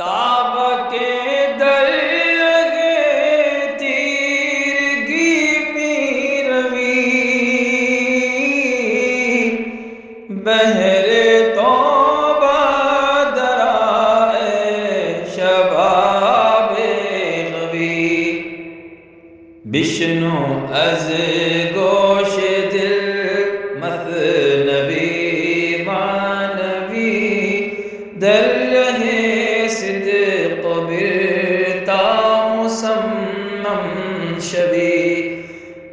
تاب کے درگے تیرگی می روی بہر توبہ درائے شباب غوی بشنو از گوش دل مثنوی مانوی در رہے صدق برتا مسمم شوی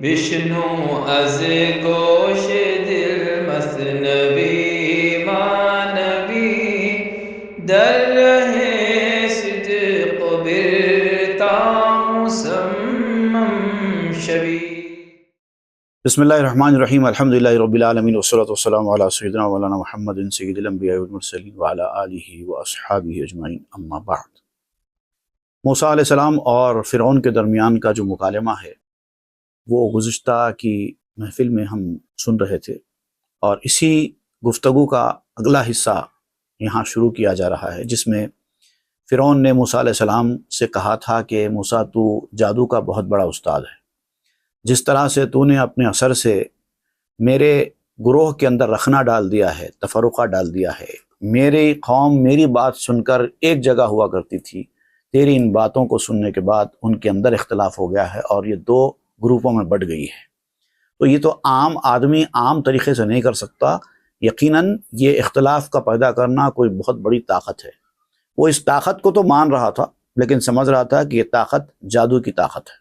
بشنو از گوش دل مثنوی مانوی در رہے صدق برتا مسمم شوی۔ بسم اللہ الرحمن الرحیم، الحمدللہ رب العالمین والصلاة والسلام علی سیدنا مولانا محمد سید الانبیاء والمرسلین وعلی آلہ واصحابہ اجمعین، اما بعد۔ موسیٰ علیہ السلام اور فرعون کے درمیان کا جو مکالمہ ہے وہ گزشتہ کی محفل میں ہم سن رہے تھے، اور اسی گفتگو کا اگلا حصہ یہاں شروع کیا جا رہا ہے، جس میں فرعون نے موسیٰ علیہ السلام سے کہا تھا کہ موسیٰ تو جادو کا بہت بڑا استاد ہے، جس طرح سے تو نے اپنے اثر سے میرے گروہ کے اندر رخنہ ڈال دیا ہے، تفرقہ ڈال دیا ہے، میری قوم میری بات سن کر ایک جگہ ہوا کرتی تھی، تیری ان باتوں کو سننے کے بعد ان کے اندر اختلاف ہو گیا ہے اور یہ دو گروپوں میں بٹ گئی ہے۔ تو یہ تو عام آدمی عام طریقے سے نہیں کر سکتا، یقیناً یہ اختلاف کا پیدا کرنا کوئی بہت بڑی طاقت ہے۔ وہ اس طاقت کو تو مان رہا تھا، لیکن سمجھ رہا تھا کہ یہ طاقت جادو کی طاقت ہے،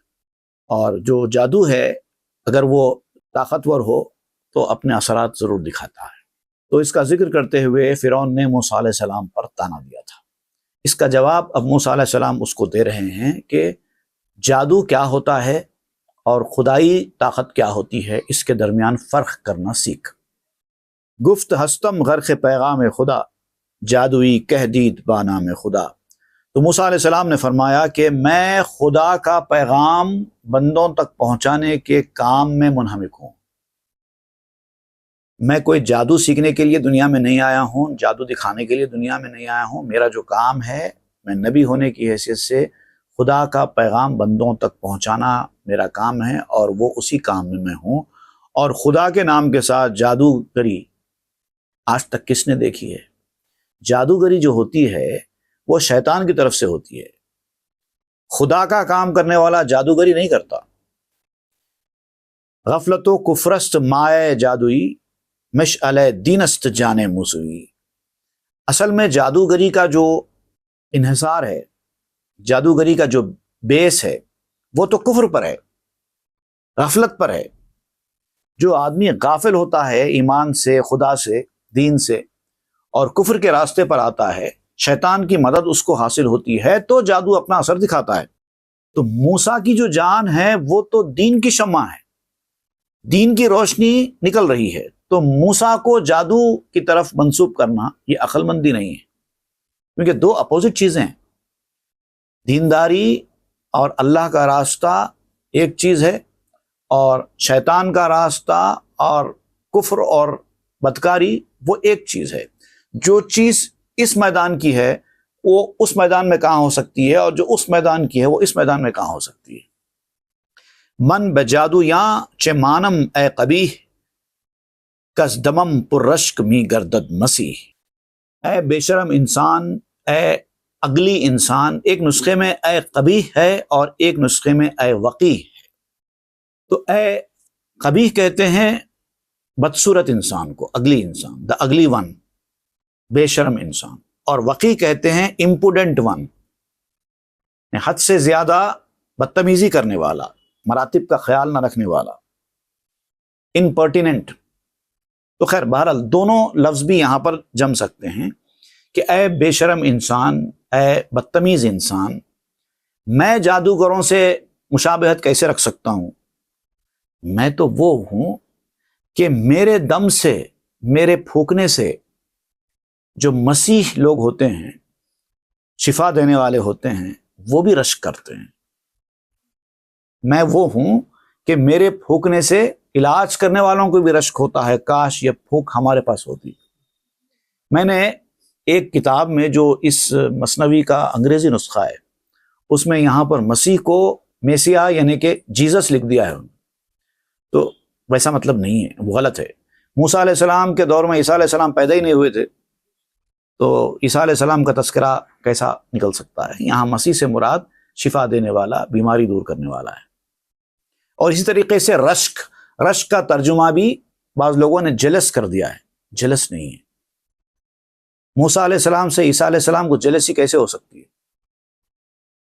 اور جو جادو ہے اگر وہ طاقتور ہو تو اپنے اثرات ضرور دکھاتا ہے۔ تو اس کا ذکر کرتے ہوئے فرعون نے موسیٰ علیہ السلام پر طعنہ دیا تھا۔ اس کا جواب اب موسیٰ علیہ السلام اس کو دے رہے ہیں کہ جادو کیا ہوتا ہے اور خدائی طاقت کیا ہوتی ہے، اس کے درمیان فرق کرنا سیکھ۔ گفت ہستم غرق پیغام خدا، جادوئی کہہ دید با نام خدا۔ تو موسیٰ علیہ السلام نے فرمایا کہ میں خدا کا پیغام بندوں تک پہنچانے کے کام میں منہمک ہوں۔ میں کوئی جادو سیکھنے کے لیے دنیا میں نہیں آیا ہوں، جادو دکھانے کے لیے دنیا میں نہیں آیا ہوں۔ میرا جو کام ہے، میں نبی ہونے کی حیثیت سے خدا کا پیغام بندوں تک پہنچانا میرا کام ہے، اور وہ اسی کام میں ہوں۔ اور خدا کے نام کے ساتھ جادوگری آج تک کس نے دیکھی ہے؟ جادوگری جو ہوتی ہے وہ شیطان کی طرف سے ہوتی ہے، خدا کا کام کرنے والا جادوگری نہیں کرتا۔ غفلت و کفرست مائے جادوئی، مشعل دینست جان موسوی۔ اصل میں جادوگری کا جو انحصار ہے، جادوگری کا جو بیس ہے، وہ تو کفر پر ہے، غفلت پر ہے۔ جو آدمی غافل ہوتا ہے ایمان سے، خدا سے، دین سے، اور کفر کے راستے پر آتا ہے، شیطان کی مدد اس کو حاصل ہوتی ہے، تو جادو اپنا اثر دکھاتا ہے۔ تو موسیٰ کی جو جان ہے وہ تو دین کی شمع ہے، دین کی روشنی نکل رہی ہے، تو موسیٰ کو جادو کی طرف منسوب کرنا یہ عقل مندی نہیں ہے، کیونکہ دو اپوزٹ چیزیں ہیں۔ دینداری اور اللہ کا راستہ ایک چیز ہے، اور شیطان کا راستہ اور کفر اور بدکاری وہ ایک چیز ہے۔ جو چیز اس میدان کی ہے وہ اس میدان میں کہاں ہو سکتی ہے، اور جو اس میدان کی ہے وہ اس میدان میں کہاں ہو سکتی ہے۔ من بجادو یا چے مانم اے قبیح، کس دمم پر رشک می گردد مسیح۔ اے بے شرم انسان، اے اگلی انسان، ایک نسخے میں اے قبیح ہے اور ایک نسخے میں اے وقیح ہے۔ تو اے قبیح کہتے ہیں بدصورت انسان کو، اگلی انسان، دا اگلی ون، بے شرم انسان، اور وقی کہتے ہیں امپوڈنٹ ون، حد سے زیادہ بدتمیزی کرنے والا، مراتب کا خیال نہ رکھنے والا، امپرٹیننٹ۔ تو خیر بہرحال دونوں لفظ بھی یہاں پر جم سکتے ہیں کہ اے بے شرم انسان، اے بدتمیز انسان، میں جادوگروں سے مشابہت کیسے رکھ سکتا ہوں؟ میں تو وہ ہوں کہ میرے دم سے، میرے پھونکنے سے جو مسیح لوگ ہوتے ہیں، شفا دینے والے ہوتے ہیں، وہ بھی رشک کرتے ہیں۔ میں وہ ہوں کہ میرے پھونکنے سے علاج کرنے والوں کو بھی رشک ہوتا ہے، کاش یہ پھونک ہمارے پاس ہوتی۔ میں نے ایک کتاب میں جو اس مثنوی کا انگریزی نسخہ ہے اس میں یہاں پر مسیح کو میسیہ یعنی کہ جیزس لکھ دیا ہے، تو ویسا مطلب نہیں ہے، وہ غلط ہے۔ موسیٰ علیہ السلام کے دور میں عیسیٰ علیہ السلام پیدا ہی نہیں ہوئے تھے، تو عیسیٰ علیہ السلام کا تذکرہ کیسا نکل سکتا ہے؟ یہاں مسیح سے مراد شفا دینے والا، بیماری دور کرنے والا ہے۔ اور اسی طریقے سے رشک کا ترجمہ بھی بعض لوگوں نے جلس کر دیا ہے، جلس نہیں ہے۔ موسیٰ علیہ السلام سے عیسیٰ علیہ السلام کو جلسی کیسے ہو سکتی ہے؟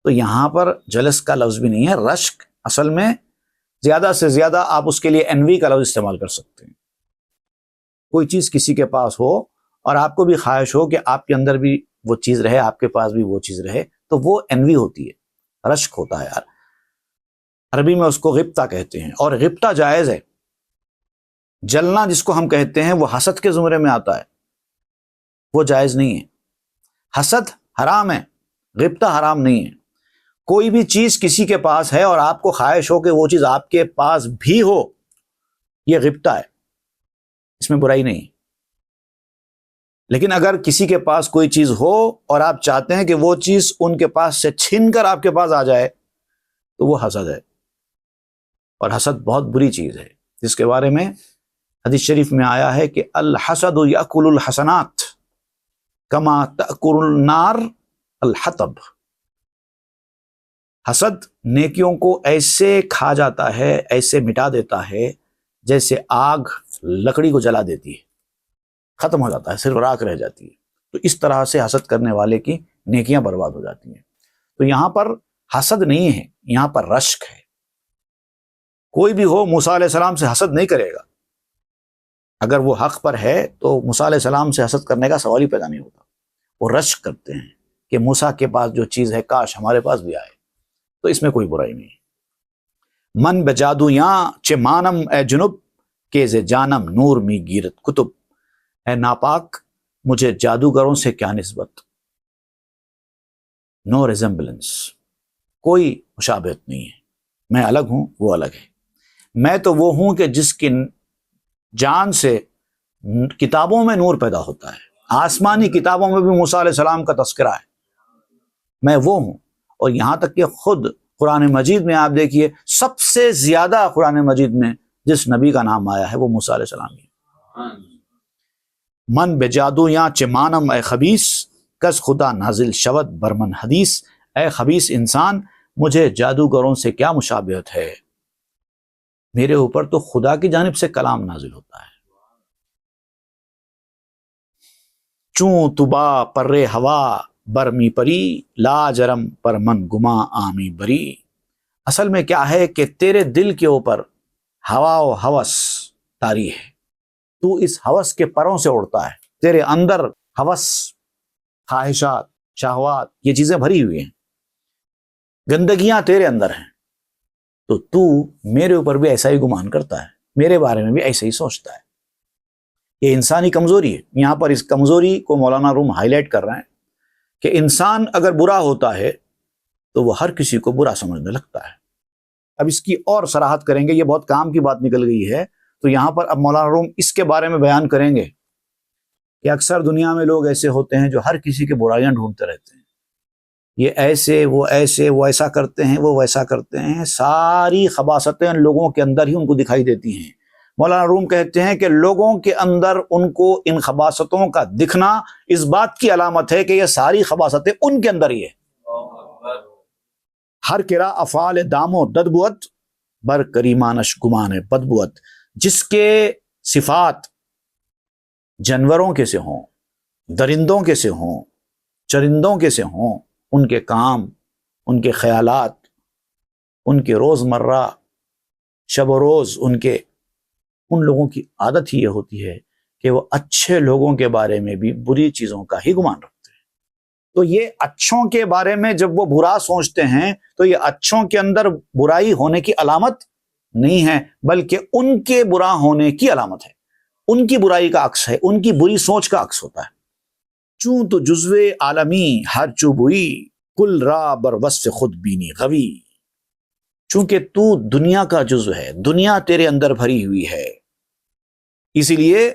تو یہاں پر جلس کا لفظ بھی نہیں ہے، رشک اصل میں زیادہ سے زیادہ آپ اس کے لیے انوی کا لفظ استعمال کر سکتے ہیں۔ کوئی چیز کسی کے پاس ہو اور آپ کو بھی خواہش ہو کہ آپ کے اندر بھی وہ چیز رہے، آپ کے پاس بھی وہ چیز رہے، تو وہ انوی ہوتی ہے، رشک ہوتا ہے۔ یار عربی میں اس کو غبطہ کہتے ہیں، اور غبطہ جائز ہے۔ جلنا جس کو ہم کہتے ہیں وہ حسد کے زمرے میں آتا ہے، وہ جائز نہیں ہے۔ حسد حرام ہے، غبطہ حرام نہیں ہے۔ کوئی بھی چیز کسی کے پاس ہے اور آپ کو خواہش ہو کہ وہ چیز آپ کے پاس بھی ہو، یہ غبطہ ہے، اس میں برائی نہیں۔ لیکن اگر کسی کے پاس کوئی چیز ہو اور آپ چاہتے ہیں کہ وہ چیز ان کے پاس سے چھن کر آپ کے پاس آ جائے تو وہ حسد ہے، اور حسد بہت بری چیز ہے، جس کے بارے میں حدیث شریف میں آیا ہے کہ الحسد یاکل الحسنات کما تاکل النار الحطب۔ حسد نیکیوں کو ایسے کھا جاتا ہے، ایسے مٹا دیتا ہے جیسے آگ لکڑی کو جلا دیتی ہے، ختم ہو جاتا ہے، صرف راکھ رہ جاتی ہے۔ تو اس طرح سے حسد کرنے والے کی نیکیاں برباد ہو جاتی ہیں۔ تو یہاں پر حسد نہیں ہے، یہاں پر رشک ہے۔ کوئی بھی ہو موسیٰ علیہ السلام سے حسد نہیں کرے گا، اگر وہ حق پر ہے تو موسیٰ علیہ السلام سے حسد کرنے کا سوال ہی پیدا نہیں ہوتا۔ وہ رشک کرتے ہیں کہ موسیٰ کے پاس جو چیز ہے کاش ہمارے پاس بھی آئے، تو اس میں کوئی برائی نہیں۔ من بجادو یاں چے مانم اے جنب کے ز جانم نور می گیرت کتب۔ اے ناپاک، مجھے جادوگروں سے کیا نسبت؟ نو ریزمبلنس، کوئی مشابہت نہیں ہے۔ میں الگ ہوں، وہ الگ ہے۔ میں تو وہ ہوں کہ جس کی جان سے کتابوں میں نور پیدا ہوتا ہے، آسمانی کتابوں میں بھی موسیٰ علیہ السلام کا تذکرہ ہے، میں وہ ہوں۔ اور یہاں تک کہ خود قرآن مجید میں آپ دیکھیے سب سے زیادہ قرآن مجید میں جس نبی کا نام آیا ہے وہ موسیٰ علیہ السلام ہے۔ من بجادو یا چمانم اے خبیث کس خدا نازل شود برمن حدیث۔ اے خبیث انسان، مجھے جادوگروں سے کیا مشابہت ہے؟ میرے اوپر تو خدا کی جانب سے کلام نازل ہوتا ہے۔ چوں تبا پر ہوا برمی پری لا جرم پر من گما آمی بری۔ اصل میں کیا ہے کہ تیرے دل کے اوپر ہوا و ہوس طاری ہے، تو اس ہوس کے پروں سے اڑتا ہے، تیرے اندر ہوس، خواہشات، شہوات، یہ چیزیں بھری ہوئی ہیں، گندگیاں تیرے اندر ہیں، تو میرے اوپر بھی ایسا ہی گمان کرتا ہے، میرے بارے میں بھی ایسا ہی سوچتا ہے۔ یہ انسانی کمزوری ہے۔ یہاں پر اس کمزوری کو مولانا روم ہائی لائٹ کر رہے ہیں کہ انسان اگر برا ہوتا ہے تو وہ ہر کسی کو برا سمجھنے لگتا ہے۔ اب اس کی اور صراحت کریں گے، یہ بہت کام کی بات نکل گئی ہے، تو یہاں پر اب مولانا روم اس کے بارے میں بیان کریں گے کہ اکثر دنیا میں لوگ ایسے ہوتے ہیں جو ہر کسی کے برائیاں ڈھونڈتے رہتے ہیں، یہ ایسے، وہ ایسے، وہ ایسا کرتے ہیں، وہ ویسا کرتے ہیں، ساری خباثتیں ان لوگوں کے اندر ہی ان کو دکھائی دیتی ہیں۔ مولانا روم کہتے ہیں کہ لوگوں کے اندر ان کو ان خباثتوں کا دکھنا اس بات کی علامت ہے کہ یہ ساری خباثتیں ان کے اندر ہی ہے۔ ہر کرا افعال دامو ددبوت بر کریمانش گمان بدبوت۔ جس کے صفات جانوروں کے سے ہوں، درندوں کے سے ہوں، چرندوں کے سے ہوں، ان کے کام، ان کے خیالات، ان کے روز مرہ شب و روز ان لوگوں کی عادت ہی یہ ہوتی ہے کہ وہ اچھے لوگوں کے بارے میں بھی بری چیزوں کا ہی گمان رکھتے ہیں۔ تو یہ اچھوں کے بارے میں جب وہ برا سوچتے ہیں تو یہ اچھوں کے اندر برائی ہونے کی علامت نہیں ہے، بلکہ ان کے برا ہونے کی علامت ہے، ان کی برائی کا عکس ہے، ان کی بری سوچ کا عکس ہوتا ہے۔ چوں تو جزو عالمی ہر چوبوئی کل را بر وصف خود بینی غوی۔ چونکہ تو دنیا کا جزو ہے، دنیا تیرے اندر بھری ہوئی ہے، اسی لیے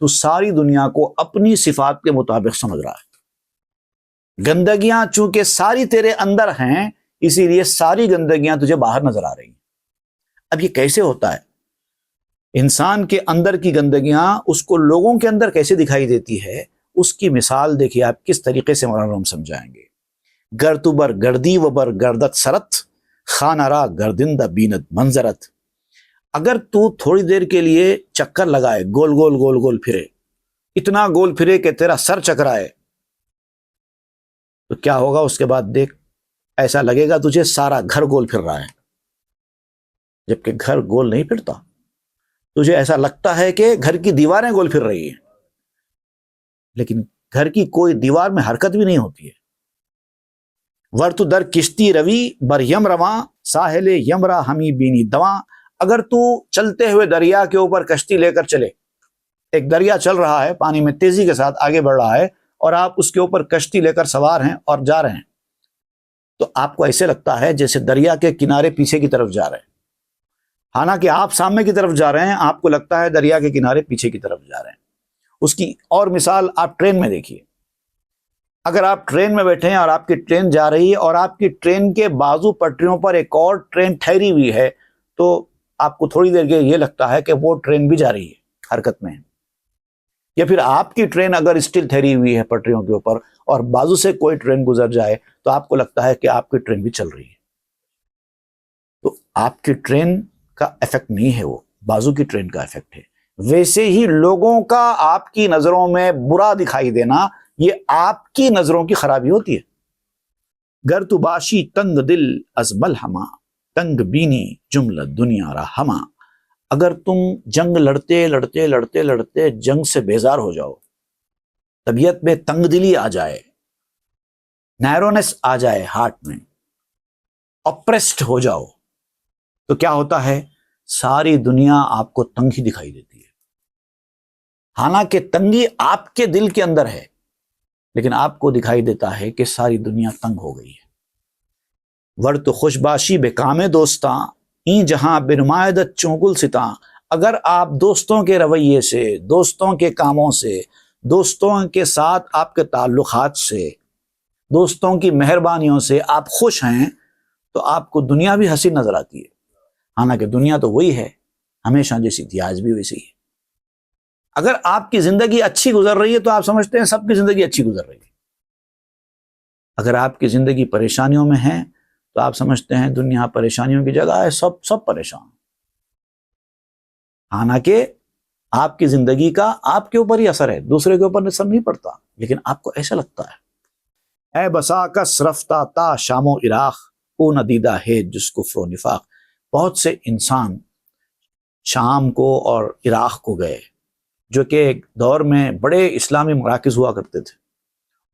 تو ساری دنیا کو اپنی صفات کے مطابق سمجھ رہا ہے۔ گندگیاں چونکہ ساری تیرے اندر ہیں، اسی لیے ساری گندگیاں تجھے باہر نظر آ رہی ہیں۔ اب یہ کیسے ہوتا ہے؟ انسان کے اندر کی گندگیاں اس کو لوگوں کے اندر کیسے دکھائی دیتی ہے، اس کی مثال دیکھیے آپ کس طریقے سے مولانا ہم سمجھائیں گے۔ گر تو بر گردی و بر گردت سرت، خانہ را گردندہ بیند منظرت۔ اگر تو تھوڑی دیر کے لیے چکر لگائے، گول گول گول گول پھرے، اتنا گول پھرے کہ تیرا سر چکرائے، تو کیا ہوگا اس کے بعد دیکھ، ایسا لگے گا تجھے سارا گھر گول پھر رہا ہے، جبکہ گھر گول نہیں پھرتا۔ تجھے ایسا لگتا ہے کہ گھر کی دیواریں گول پھر رہی ہیں، لیکن گھر کی کوئی دیوار میں حرکت بھی نہیں ہوتی ہے۔ ورتو در کشتی روی بر یم رواں، ساحل یم را ہمی بینی دواں۔ اگر تو چلتے ہوئے دریا کے اوپر کشتی لے کر چلے، ایک دریا چل رہا ہے، پانی میں تیزی کے ساتھ آگے بڑھ رہا ہے، اور آپ اس کے اوپر کشتی لے کر سوار ہیں اور جا رہے ہیں، تو آپ کو ایسے لگتا ہے جیسے دریا کے کنارے پیچھے کی طرف جا رہے ہیں، حالانکہ آپ سامنے کی طرف جا رہے ہیں، آپ کو لگتا ہے دریا کے کنارے پیچھے کی طرف جا رہے ہیں۔ اس کی اور مثال آپ ٹرین میں دیکھیے۔ اگر آپ ٹرین میں بیٹھے ہیں اور آپ کی ٹرین جا رہی ہے اور آپ کی ٹرین کے بازو پٹریوں پر ایک اور ٹرین ٹھہری ہوئی ہے، تو آپ کو تھوڑی دیر کے یہ لگتا ہے کہ وہ ٹرین بھی جا رہی ہے، حرکت میں ہے۔ یا پھر آپ کی ٹرین اگر اسٹل ٹھہری ہوئی ہے پٹریوں کے اوپر اور بازو سے کوئی ٹرین گزر جائے تو آپ کو لگتا ہے کہ آپ کی ٹرین بھی چل رہی ہے۔ تو آپ کی ٹرین کا ایفیکٹ نہیں ہے، وہ بازو کی ٹرین کا ایفیکٹ ہے۔ ویسے ہی لوگوں کا آپ کی نظروں میں برا دکھائی دینا، یہ آپ کی نظروں کی خرابی ہوتی ہے۔ گر تو باشی تنگ دل از ملہما، تنگ بینی جملہ دنیا را ہما۔ اگر تم جنگ لڑتے لڑتے لڑتے لڑتے جنگ سے بیزار ہو جاؤ، طبیعت میں تنگ دلی آ جائے، نیرونیس آ جائے ہارٹ میں، اپریسڈ ہو جاؤ، تو کیا ہوتا ہے؟ ساری دنیا آپ کو تنگ ہی دکھائی دیتی ہے۔ حالانکہ تنگی آپ کے دل کے اندر ہے، لیکن آپ کو دکھائی دیتا ہے کہ ساری دنیا تنگ ہو گئی ہے۔ ورت خوش باشی بے کام دوستاں، این جہاں بنمائدت چونگل ستاں۔ اگر آپ دوستوں کے رویے سے، دوستوں کے کاموں سے، دوستوں کے ساتھ آپ کے تعلقات سے، دوستوں کی مہربانیوں سے آپ خوش ہیں، تو آپ کو دنیا بھی حسین نظر آتی ہے۔ حالانکہ دنیا تو وہی ہے، ہمیشہ جیسی تھی آج بھی ویسی ہے۔ اگر آپ کی زندگی اچھی گزر رہی ہے تو آپ سمجھتے ہیں سب کی زندگی اچھی گزر رہی ہے۔ اگر آپ کی زندگی پریشانیوں میں ہے تو آپ سمجھتے ہیں دنیا پریشانیوں کی جگہ ہے، سب پریشان۔ حالانکہ آپ کی زندگی کا آپ کے اوپر ہی اثر ہے، دوسرے کے اوپر اثر نہیں پڑتا، لیکن آپ کو ایسا لگتا ہے۔ اے بسا کس رفتہ تا شام و عراق، او ندیدہ ہے جس کفر و نفاق۔ بہت سے انسان شام کو اور عراق کو گئے، جو کہ ایک دور میں بڑے اسلامی مراکز ہوا کرتے تھے۔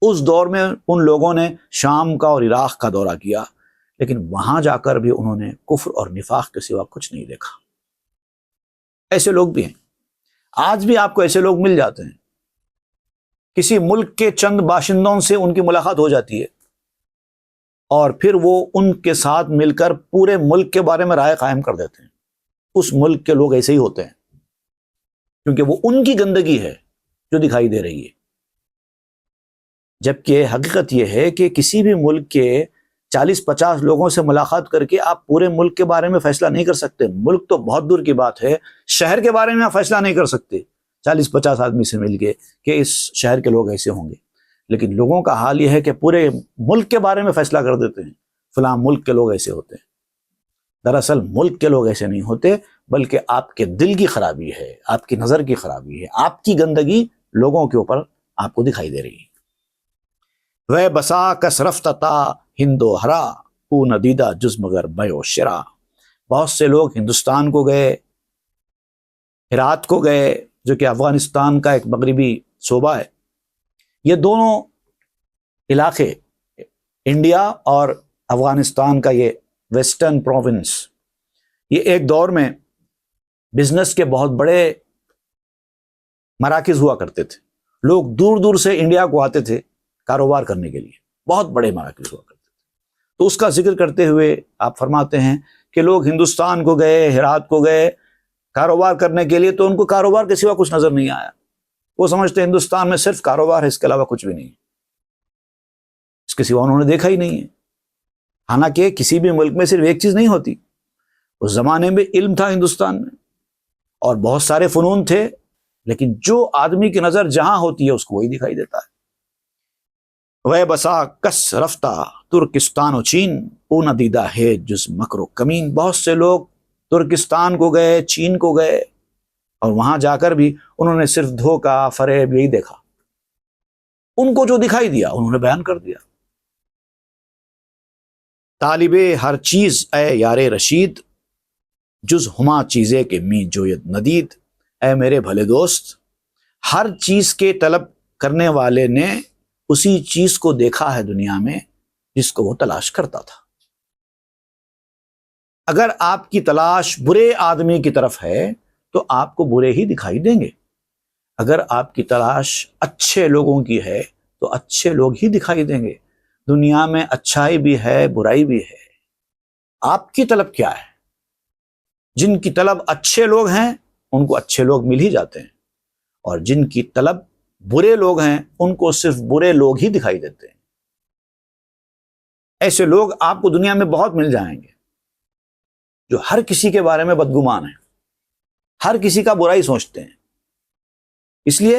اس دور میں ان لوگوں نے شام کا اور عراق کا دورہ کیا، لیکن وہاں جا کر بھی انہوں نے کفر اور نفاق کے سوا کچھ نہیں دیکھا۔ ایسے لوگ بھی ہیں، آج بھی آپ کو ایسے لوگ مل جاتے ہیں۔ کسی ملک کے چند باشندوں سے ان کی ملاقات ہو جاتی ہے اور پھر وہ ان کے ساتھ مل کر پورے ملک کے بارے میں رائے قائم کر دیتے ہیں۔ اس ملک کے لوگ ایسے ہی ہوتے ہیں، کیونکہ وہ ان کی گندگی ہے جو دکھائی دے رہی ہے۔ جبکہ حقیقت یہ ہے کہ کسی بھی ملک کے 40-50 لوگوں سے ملاقات کر کے آپ پورے ملک کے بارے میں فیصلہ نہیں کر سکتے۔ ملک تو بہت دور کی بات ہے، شہر کے بارے میں آپ فیصلہ نہیں کر سکتے 40-50 آدمی سے مل کے کہ اس شہر کے لوگ ایسے ہوں گے۔ لیکن لوگوں کا حال یہ ہے کہ پورے ملک کے بارے میں فیصلہ کر دیتے ہیں، فلاں ملک کے لوگ ایسے ہوتے ہیں۔ دراصل ملک کے لوگ ایسے نہیں ہوتے، بلکہ آپ کے دل کی خرابی ہے، آپ کی نظر کی خرابی ہے، آپ کی گندگی لوگوں کے اوپر آپ کو دکھائی دے رہی ہے۔ وہ بسا کس رفتہ ہندو ہرا، او ندیدہ جز مگر بیو شرا۔ بہت سے لوگ ہندوستان کو گئے، ہرات کو گئے، جو کہ افغانستان کا ایک مغربی صوبہ ہے۔ یہ دونوں علاقے، انڈیا اور افغانستان کا یہ ویسٹرن پروونس، یہ ایک دور میں بزنس کے بہت بڑے مراکز ہوا کرتے تھے۔ لوگ دور دور سے انڈیا کو آتے تھے کاروبار کرنے کے لیے، بہت بڑے مراکز ہوا کرتے تھے۔ تو اس کا ذکر کرتے ہوئے آپ فرماتے ہیں کہ لوگ ہندوستان کو گئے، ہرات کو گئے کاروبار کرنے کے لیے، تو ان کو کاروبار کے سوا کچھ نظر نہیں آیا۔ وہ سمجھتے ہیں ہندوستان میں صرف کاروبار ہے، اس کے علاوہ کچھ بھی نہیں، اس کے سوا انہوں نے دیکھا ہی نہیں ہے۔ حالانکہ کسی بھی ملک میں صرف ایک چیز نہیں ہوتی، اس زمانے میں علم تھا ہندوستان میں اور بہت سارے فنون تھے، لیکن جو آدمی کی نظر جہاں ہوتی ہے اس کو وہی دکھائی دیتا ہے۔ وہ بسا کس رفتہ ترکستان و چین، او نہ دیدہ ہے جز مکر و کمین۔ بہت سے لوگ ترکستان کو گئے، چین کو گئے، اور وہاں جا کر بھی انہوں نے صرف دھوکہ، فریب یہی دیکھا۔ ان کو جو دکھائی دیا انہوں نے بیان کر دیا۔ طالب ہر چیز اے یار رشید، جز ہما چیزیں کے می جوید ندید۔ اے میرے بھلے دوست، ہر چیز کے طلب کرنے والے نے اسی چیز کو دیکھا ہے دنیا میں جس کو وہ تلاش کرتا تھا۔ اگر آپ کی تلاش برے آدمی کی طرف ہے تو آپ کو برے ہی دکھائی دیں گے، اگر آپ کی تلاش اچھے لوگوں کی ہے تو اچھے لوگ ہی دکھائی دیں گے۔ دنیا میں اچھائی بھی ہے، برائی بھی ہے، آپ کی طلب کیا ہے؟ جن کی طلب اچھے لوگ ہیں ان کو اچھے لوگ مل ہی جاتے ہیں، اور جن کی طلب برے لوگ ہیں ان کو صرف برے لوگ ہی دکھائی دیتے ہیں۔ ایسے لوگ آپ کو دنیا میں بہت مل جائیں گے جو ہر کسی کے بارے میں بدگمان ہیں، ہر کسی کا برائی سوچتے ہیں، اس لیے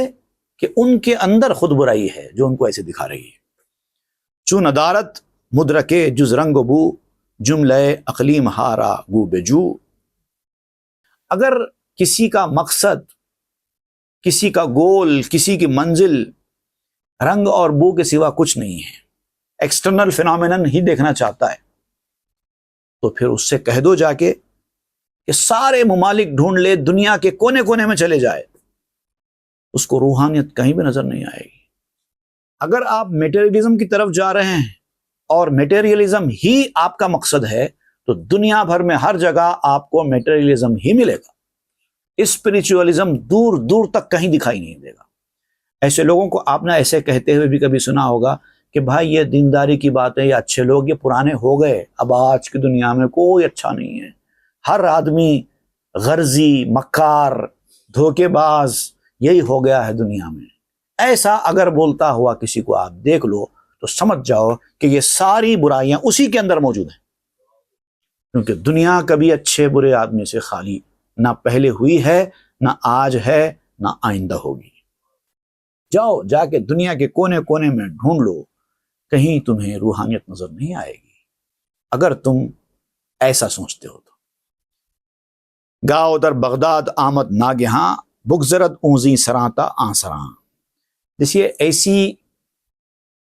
کہ ان کے اندر خود برائی ہے جو ان کو ایسے دکھا رہی ہے۔ چون ندارت مدرکے جز رنگ و بو، جملے اقلیم ہارا گو بجو۔ اگر کسی کا مقصد، کسی کا گول، کسی کی منزل رنگ اور بو کے سوا کچھ نہیں ہے، ایکسٹرنل فینومینن ہی دیکھنا چاہتا ہے، تو پھر اس سے کہہ دو جا کے کہ سارے ممالک ڈھونڈ لے، دنیا کے کونے کونے میں چلے جائے، اس کو روحانیت کہیں بھی نظر نہیں آئے گی۔ اگر آپ میٹیریلزم کی طرف جا رہے ہیں اور میٹیریلزم ہی آپ کا مقصد ہے تو دنیا بھر میں ہر جگہ آپ کو میٹیریلزم ہی ملے گا، اسپریچولزم دور دور تک کہیں دکھائی نہیں دے گا۔ ایسے لوگوں کو آپ نے ایسے کہتے ہوئے بھی کبھی سنا ہوگا کہ بھائی یہ دینداری کی باتیں، یہ اچھے لوگ یہ پرانے ہو گئے، اب آج کی دنیا میں کوئی اچھا نہیں ہے، ہر آدمی غرضی، مکار، دھوکے باز یہی ہو گیا ہے دنیا میں۔ ایسا اگر بولتا ہوا کسی کو آپ دیکھ لو تو سمجھ جاؤ کہ یہ ساری برائیاں اسی کے اندر موجود ہیں، کیونکہ دنیا کبھی اچھے برے آدمی سے خالی نہ پہلے ہوئی ہے، نہ آج ہے، نہ آئندہ ہوگی۔ جاؤ جا کے دنیا کے کونے کونے میں ڈھونڈ لو، کہیں تمہیں روحانیت نظر نہیں آئے گی اگر تم ایسا سوچتے ہو تو۔ گاؤ در بغداد آمد ناگہاں، بگذرد اونزی سراتا آنسراں۔ دیکھیے ایسی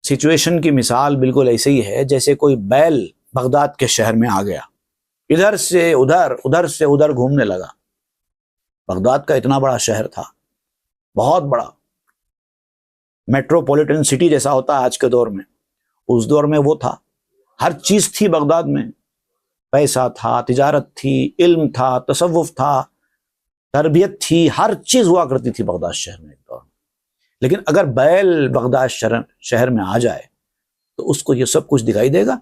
سچویشن کی مثال بالکل ایسے ہی ہے جیسے کوئی بیل بغداد کے شہر میں آ گیا، ادھر سے ادھر، ادھر سے ادھر گھومنے لگا۔ بغداد کا اتنا بڑا شہر تھا، بہت بڑا، میٹروپولیٹن سٹی جیسا ہوتا ہے آج کے دور میں، اس دور میں وہ تھا، ہر چیز تھی بغداد میں، پیسہ تھا، تجارت تھی، علم تھا، تصوف تھا، تربیت تھی، ہر چیز ہوا کرتی تھی بغداد شہر میں ایک دور میں۔ لیکن اگر بیل بغداد شہر میں آ جائے تو اس کو یہ سب کچھ دکھائی دے گا۔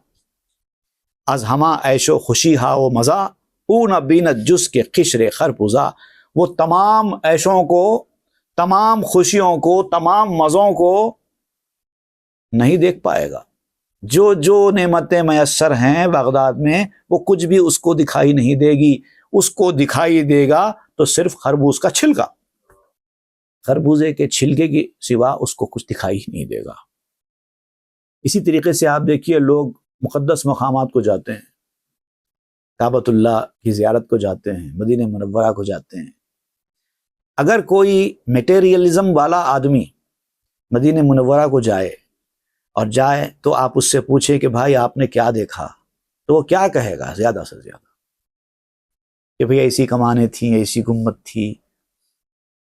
از ہما عیش و خوشی ہا و مزہ، او نہ بینت جس کے قشر خرپوزہ۔ وہ تمام عیشوں کو، تمام خوشیوں کو، تمام مزوں کو نہیں دیکھ پائے گا۔ جو جو نعمتیں میسر ہیں بغداد میں وہ کچھ بھی اس کو دکھائی نہیں دے گی، اس کو دکھائی دے گا تو صرف خربوز کا چھلکا، خربوزے کے چھلکے کی سوا اس کو کچھ دکھائی ہی نہیں دے گا۔ اسی طریقے سے آپ دیکھیے لوگ مقدس مقامات کو جاتے ہیں، کعبۃ اللہ کی زیارت کو جاتے ہیں، مدینہ منورہ کو جاتے ہیں۔ اگر کوئی میٹیریلزم والا آدمی مدینہ منورہ کو جائے تو آپ اس سے پوچھیں کہ بھائی آپ نے کیا دیکھا، تو وہ کیا کہے گا زیادہ سے زیادہ کہ بھئی ایسی کمانیں تھیں، ایسی گنبد تھی،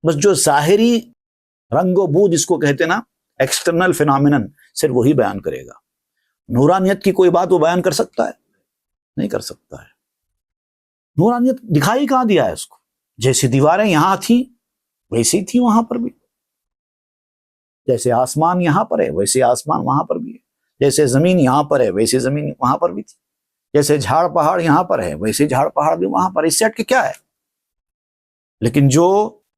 بس جو ظاہری رنگ و بو جس کو کہتے نا، ایکسٹرنل فینومینن، صرف وہی بیان کرے گا۔ نورانیت کی کوئی بات وہ بیان کر سکتا ہے؟ نہیں کر سکتا ہے۔ نورانیت دکھائی کہاں دیا ہے اس کو؟ جیسی دیواریں یہاں تھیں ویسی تھی وہاں پر بھی، جیسے آسمان یہاں پر ہے ویسے آسمان وہاں پر بھی ہے، جیسے زمین یہاں پر ہے ویسے زمین وہاں پر بھی تھی، جیسے جھاڑ پہاڑ یہاں پر ہے ویسے جھاڑ پہاڑ بھی وہاں پر، اس سے ہٹ کے کیا ہے؟ لیکن جو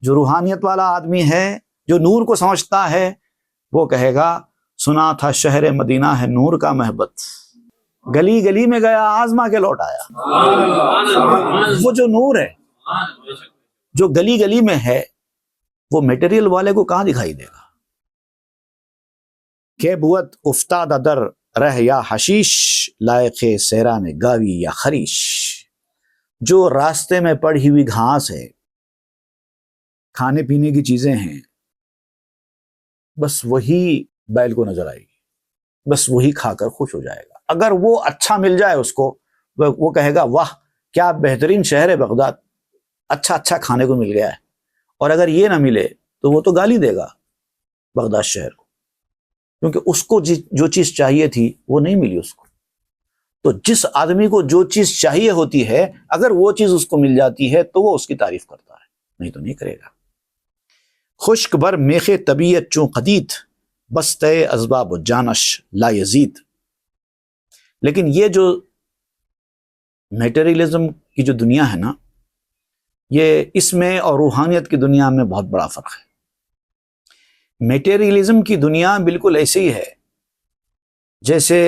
روحانیت والا آدمی ہے، جو نور کو سمجھتا ہے وہ کہے گا سنا تھا شہر مدینہ ہے نور کا محبت، گلی گلی میں گیا آزما کے لوٹ آیا۔ وہ جو نور ہے جو گلی گلی میں ہے وہ میٹیریل والے کو کہاں دکھائی دے گا؟ کہ بوت افتادہ در رہ یا حشیش، لائق سیران گاوی یا خریش، جو راستے میں پڑی ہوئی گھاس ہے، کھانے پینے کی چیزیں ہیں، بس وہی بیل کو نظر آئے گی، بس وہی کھا کر خوش ہو جائے گا۔ اگر وہ اچھا مل جائے اس کو، وہ کہے گا واہ کیا بہترین شہر ہے بغداد، اچھا اچھا کھانے کو مل گیا ہے۔ اور اگر یہ نہ ملے تو وہ تو گالی دے گا بغداد شہر کو، کیونکہ اس کو جو چیز چاہیے تھی وہ نہیں ملی اس کو۔ تو جس آدمی کو جو چیز چاہیے ہوتی ہے اگر وہ چیز اس کو مل جاتی ہے تو وہ اس کی تعریف کرتا ہے، نہیں تو نہیں کرے گا۔ خشک بر میخ طبیعت چون قدید، بستے اسباب و جانش لا یزید۔ لیکن یہ جو میٹیریلزم کی جو دنیا ہے نا، یہ اس میں اور روحانیت کی دنیا میں بہت بڑا فرق ہے۔ میٹیریلزم کی دنیا بالکل ایسے ہی ہے جیسے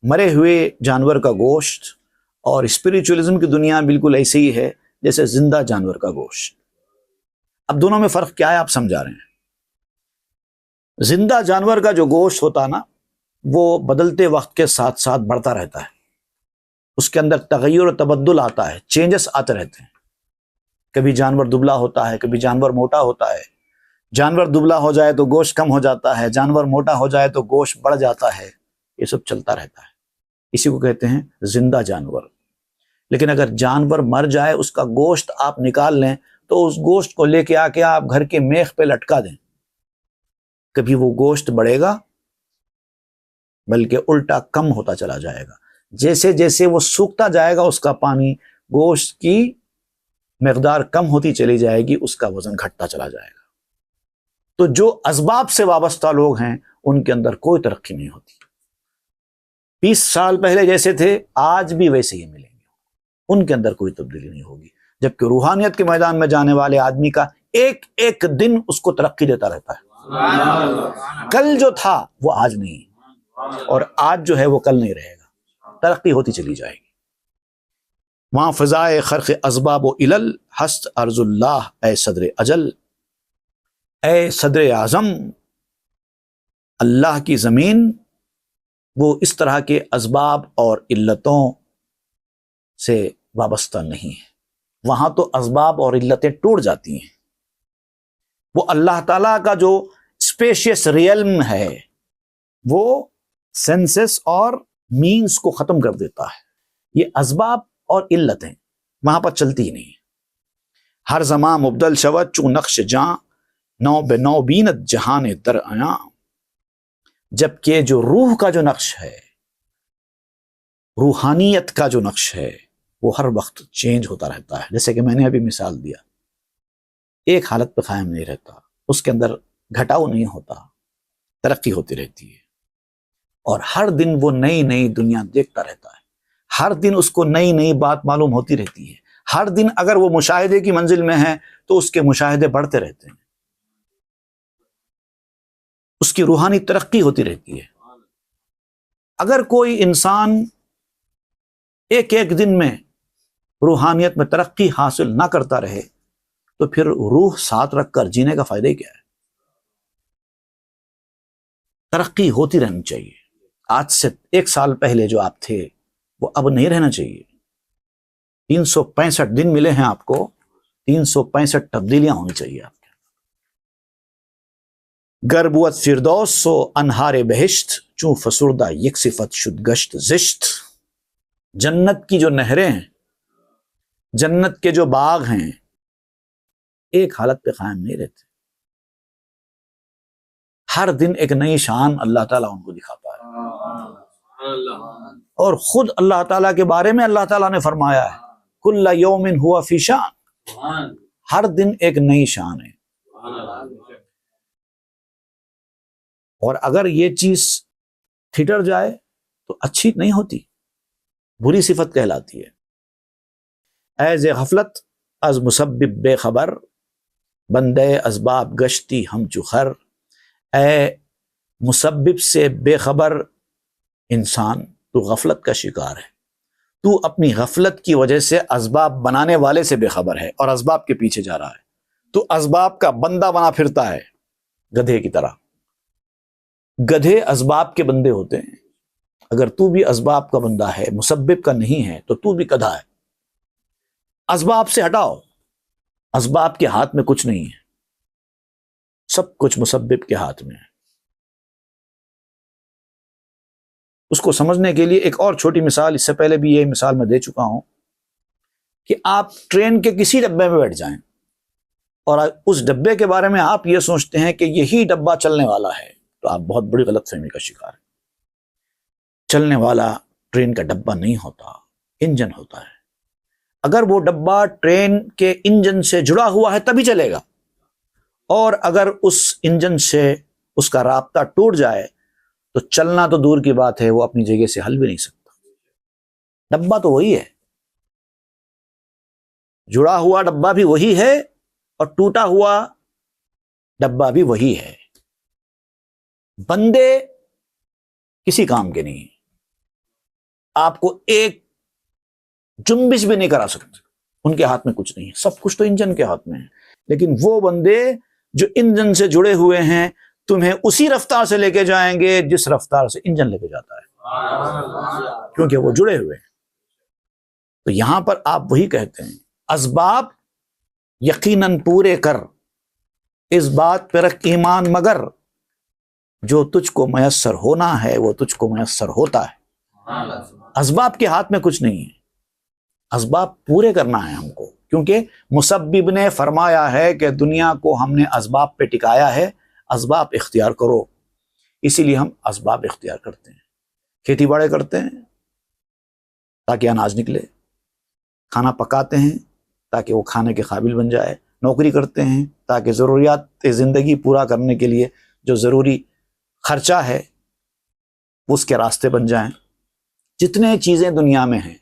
مرے ہوئے جانور کا گوشت، اور اسپریچولزم کی دنیا بالکل ایسے ہی ہے جیسے زندہ جانور کا گوشت۔ اب دونوں میں فرق کیا ہے آپ سمجھا رہے ہیں؟ زندہ جانور کا جو گوشت ہوتا ہے نا، وہ بدلتے وقت کے ساتھ ساتھ بڑھتا رہتا ہے، اس کے اندر تغیر و تبدل آتا ہے، چینجز آتے رہتے ہیں۔ کبھی جانور دبلا ہوتا ہے، کبھی جانور موٹا ہوتا ہے، جانور دبلا ہو جائے تو گوشت کم ہو جاتا ہے، جانور موٹا ہو جائے تو گوشت بڑھ جاتا ہے، یہ سب چلتا رہتا ہے، اسی کو کہتے ہیں زندہ جانور۔ لیکن اگر جانور مر جائے، اس کا گوشت آپ نکال لیں تو اس گوشت کو لے کے آ کے آپ گھر کے میخ پہ لٹکا دیں، کبھی وہ گوشت بڑھے گا بلکہ الٹا کم ہوتا چلا جائے گا۔ جیسے جیسے وہ سوکھتا جائے گا اس کا پانی، گوشت کی مقدار کم ہوتی چلی جائے گی، اس کا وزن گھٹتا چلا جائے گا۔ تو جو اسباب سے وابستہ لوگ ہیں ان کے اندر کوئی ترقی نہیں ہوتی۔ 20 سال پہلے جیسے تھے آج بھی ویسے ہی ملیں گے، ان کے اندر کوئی تبدیلی نہیں ہوگی۔ جبکہ روحانیت کے میدان میں جانے والے آدمی کا ایک ایک دن اس کو ترقی دیتا رہتا ہے۔ کل جو تھا وہ آج نہیں، اور آج جو ہے وہ کل نہیں رہے گا، ترقی ہوتی چلی جائے گی۔ وہاں فضائے خرق اسباب و علل، ہست ارض اللہ اے صدر اجل، اے صدر اعظم، اللہ کی زمین وہ اس طرح کے اسباب اور علتوں سے وابستہ نہیں ہے، وہاں تو اسباب اور علتیں ٹوٹ جاتی ہیں۔ وہ اللہ تعالیٰ کا جو اسپیشیس ریئلم ہے وہ سینسس اور مینز کو ختم کر دیتا ہے، یہ اسباب اور علتیں وہاں پر چلتی ہی نہیں۔ ہر زمان مبدل شود چون نقش جاں، نو بے نو بینت جہان در آیاں۔ جبکہ جو روح کا جو نقش ہے، روحانیت کا جو نقش ہے، وہ ہر وقت چینج ہوتا رہتا ہے۔ جیسے کہ میں نے ابھی مثال دیا، ایک حالت پہ قائم نہیں رہتا، اس کے اندر گھٹاؤ نہیں ہوتا، ترقی ہوتی رہتی ہے، اور ہر دن وہ نئی نئی دنیا دیکھتا رہتا ہے، ہر دن اس کو نئی نئی بات معلوم ہوتی رہتی ہے، ہر دن اگر وہ مشاہدے کی منزل میں ہے تو اس کے مشاہدے بڑھتے رہتے ہیں، اس کی روحانی ترقی ہوتی رہتی ہے۔ اگر کوئی انسان ایک ایک دن میں روحانیت میں ترقی حاصل نہ کرتا رہے تو پھر روح ساتھ رکھ کر جینے کا فائدہ کیا ہے؟ ترقی ہوتی رہنی چاہیے۔ آج سے 1 سال پہلے جو آپ تھے وہ اب نہیں رہنا چاہیے۔ 365 دن ملے ہیں آپ کو، 365 تبدیلیاں ہونی چاہیے آپ کے۔ گر بوت فردوس و انہار بہشت، چون فسردہ یک صفت شد گشت زشت۔ جنت کی جو نہریں ہیں، جنت کے جو باغ ہیں، ایک حالت پہ قائم نہیں رہتے، ہر دن ایک نئی شان اللہ تعالیٰ ان کو دکھاتا ہے۔ اور خود اللہ تعالیٰ کے بارے میں اللہ تعالیٰ نے فرمایا ہے کل یوم ہوا فی شان، ہر دن ایک نئی شان ہے۔ اور اگر یہ چیز ٹھٹر جائے تو اچھی نہیں ہوتی، بری صفت کہلاتی ہے۔ ایز غفلت از مسبب بے خبر، بندے اسباب گشتی ہم چخر، اے مسبب سے بے خبر انسان، تو غفلت کا شکار ہے۔ تو اپنی غفلت کی وجہ سے اسباب بنانے والے سے بے خبر ہے اور اسباب کے پیچھے جا رہا ہے، تو اسباب کا بندہ بنا پھرتا ہے گدھے کی طرح۔ گدھے اسباب کے بندے ہوتے ہیں، اگر تو بھی اسباب کا بندہ ہے، مسبب کا نہیں ہے، تو بھی گدھا ہے۔ اسباب سے ہٹاؤ، اسباب کے ہاتھ میں کچھ نہیں ہے، سب کچھ مسبب کے ہاتھ میں ہے۔ اس کو سمجھنے کے لیے ایک اور چھوٹی مثال، اس سے پہلے بھی یہ مثال میں دے چکا ہوں، کہ آپ ٹرین کے کسی ڈبے میں بیٹھ جائیں اور اس ڈبے کے بارے میں آپ یہ سوچتے ہیں کہ یہی ڈبہ چلنے والا ہے، تو آپ بہت بڑی غلط فہمی کا شکار ہیں۔ چلنے والا ٹرین کا ڈبہ نہیں ہوتا، انجن ہوتا ہے۔ اگر وہ ڈبہ ٹرین کے انجن سے جڑا ہوا ہے تبھی چلے گا، اور اگر اس انجن سے اس کا رابطہ ٹوٹ جائے تو چلنا تو دور کی بات ہے، وہ اپنی جگہ سے ہل بھی نہیں سکتا۔ ڈبہ تو وہی ہے، جڑا ہوا ڈبہ بھی وہی ہے اور ٹوٹا ہوا ڈبہ بھی وہی ہے۔ بندے کسی کام کے نہیں، آپ کو ایک جنبش بھی نہیں کرا سکتے، ان کے ہاتھ میں کچھ نہیں ہے، سب کچھ تو انجن کے ہاتھ میں ہے۔ لیکن وہ بندے جو انجن سے جڑے ہوئے ہیں تمہیں اسی رفتار سے لے کے جائیں گے جس رفتار سے انجن لے کے جاتا ہے، کیونکہ وہ جڑے ہوئے ہیں۔ تو یہاں پر آپ وہی کہتے ہیں، اسباب یقیناً پورے کر، اس بات پہ رکھ ایمان مگر، جو تجھ کو میسر ہونا ہے وہ تجھ کو میسر ہوتا ہے۔ اسباب کے ہاتھ میں کچھ نہیں ہے، اسباب پورے کرنا ہے ہم کو، کیونکہ مسبب نے فرمایا ہے کہ دنیا کو ہم نے اسباب پہ ٹکایا ہے، اسباب اختیار کرو۔ اسی لیے ہم اسباب اختیار کرتے ہیں، کھیتی باڑی کرتے ہیں تاکہ اناج نکلے، کھانا پکاتے ہیں تاکہ وہ کھانے کے قابل بن جائے، نوکری کرتے ہیں تاکہ ضروریات زندگی پورا کرنے کے لیے جو ضروری خرچہ ہے اس کے راستے بن جائیں۔ جتنے چیزیں دنیا میں ہیں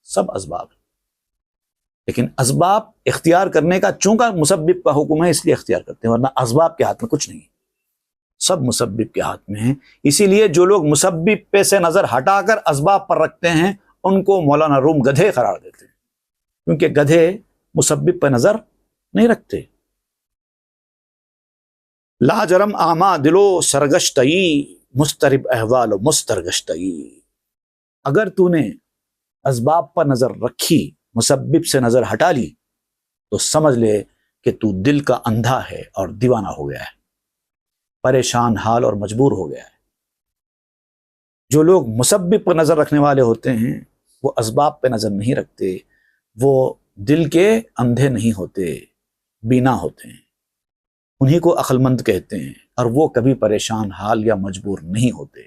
سب اسباب، لیکن اسباب اختیار کرنے کا چونکہ مسبب کا حکم ہے اس لیے اختیار کرتے ہیں، ورنہ اسباب کے ہاتھ میں کچھ نہیں، سب مسبب کے ہاتھ میں ہیں۔ اسی لیے جو لوگ مسبب پہ سے نظر ہٹا کر اسباب پر رکھتے ہیں ان کو مولانا روم گدھے قرار دیتے ہیں، کیونکہ گدھے مسبب پہ نظر نہیں رکھتے۔ لا جرم آما دلو سرگشتئی، مسترب احوال و مسترگشتئی۔ اگر تو نے اسباب پر نظر رکھی، مسبب سے نظر ہٹا لی، تو سمجھ لے کہ تو دل کا اندھا ہے اور دیوانہ ہو گیا ہے، پریشان حال اور مجبور ہو گیا ہے۔ جو لوگ مسبب پر نظر رکھنے والے ہوتے ہیں وہ اسباب پہ نظر نہیں رکھتے، وہ دل کے اندھے نہیں ہوتے، بینا ہوتے ہیں، انہی کو عقل مند کہتے ہیں، اور وہ کبھی پریشان حال یا مجبور نہیں ہوتے۔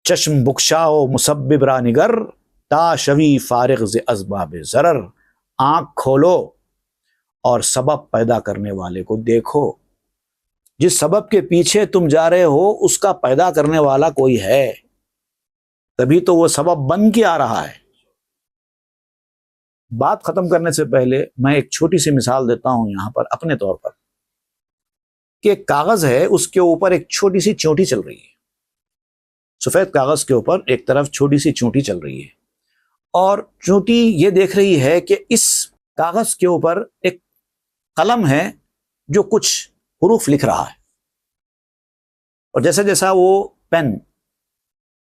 چشم بکشاؤ مسبب را نگر، تا شوی فارغ ز اسباب ضرر۔ آنکھ کھولو اور سبب پیدا کرنے والے کو دیکھو، جس سبب کے پیچھے تم جا رہے ہو اس کا پیدا کرنے والا کوئی ہے، تبھی تو وہ سبب بن کے آ رہا ہے۔ بات ختم کرنے سے پہلے میں ایک چھوٹی سی مثال دیتا ہوں یہاں پر اپنے طور پر، کہ ایک کاغذ ہے، اس کے اوپر ایک چھوٹی سی چونٹی چل رہی ہے، سفید کاغذ کے اوپر ایک طرف چھوٹی سی چونٹی چل رہی ہے، اور چونٹی یہ دیکھ رہی ہے کہ اس کاغذ کے اوپر ایک قلم ہے جو کچھ حروف لکھ رہا ہے، اور جیسا جیسا وہ پین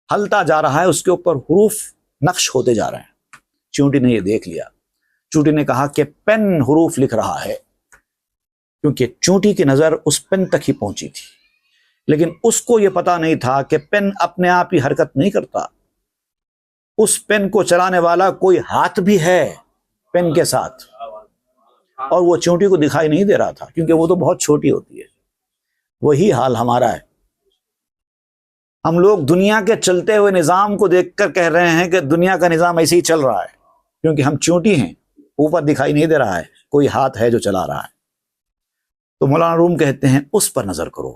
ہلتا جا رہا ہے اس کے اوپر حروف نقش ہوتے جا رہے ہیں۔ چونٹی نے یہ دیکھ لیا، چونٹی نے کہا کہ پین حروف لکھ رہا ہے، کیونکہ چونٹی کی نظر اس پین تک ہی پہنچی تھی، لیکن اس کو یہ پتا نہیں تھا کہ پین اپنے آپ ہی حرکت نہیں کرتا، اس پین کو چلانے والا کوئی ہاتھ بھی ہے پین کے ساتھ، اور وہ چونٹی کو دکھائی نہیں دے رہا تھا کیونکہ وہ تو بہت چھوٹی ہوتی ہے۔ وہی حال ہمارا ہے، ہم لوگ دنیا کے چلتے ہوئے نظام کو دیکھ کر کہہ رہے ہیں کہ دنیا کا نظام ایسے ہی چل رہا ہے، کیونکہ ہم چونٹی ہیں، اوپر دکھائی نہیں دے رہا ہے، کوئی ہاتھ ہے جو چلا رہا ہے۔ تو مولانا روم کہتے ہیں اس پر نظر کرو،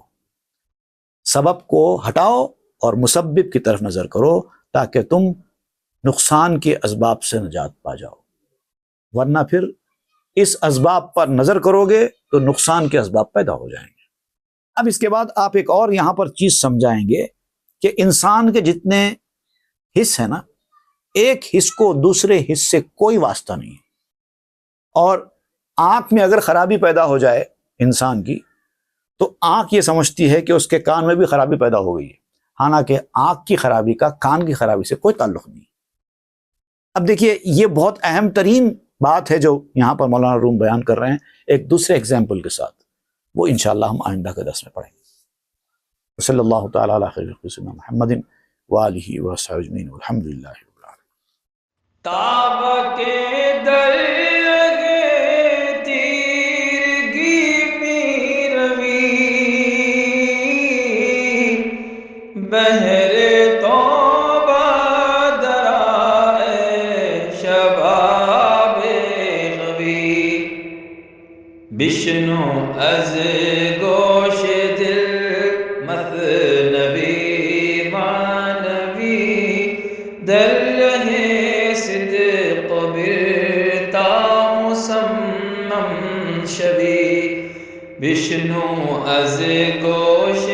سبب کو ہٹاؤ اور مسبب کی طرف نظر کرو، تاکہ تم نقصان کے اسباب سے نجات پا جاؤ، ورنہ پھر اس اسباب پر نظر کرو گے تو نقصان کے اسباب پیدا ہو جائیں گے۔ اب اس کے بعد آپ ایک اور یہاں پر چیز سمجھائیں گے کہ انسان کے جتنے حص ہیں نا، ایک حص کو دوسرے حص سے کوئی واسطہ نہیں ہے، اور آنکھ میں اگر خرابی پیدا ہو جائے انسان کی تو آنکھ یہ سمجھتی ہے کہ اس کے کان میں بھی خرابی پیدا ہو گئی ہے، حالانکہ آنکھ کی خرابی کا کان کی خرابی سے کوئی تعلق نہیں۔ اب دیکھیے یہ بہت اہم ترین بات ہے جو یہاں پر مولانا روم بیان کر رہے ہیں ایک دوسرے اگزامپل کے ساتھ، وہ انشاءاللہ ہم آئندہ کے درس میں پڑھیں گے۔ صلی اللہ تعالیٰ علی خیر خلق سیدنا محمد وآلہ وصحبہ اجمعین والحمد للہ رب العالمین۔ تاب کے درگے تیرگی میں روی، بہر توبہ درائے شباب غوی، بشنو از گوش دل مثنوی معنوی، در رہے صدق برتا مسمم شوی، بشنو از گوش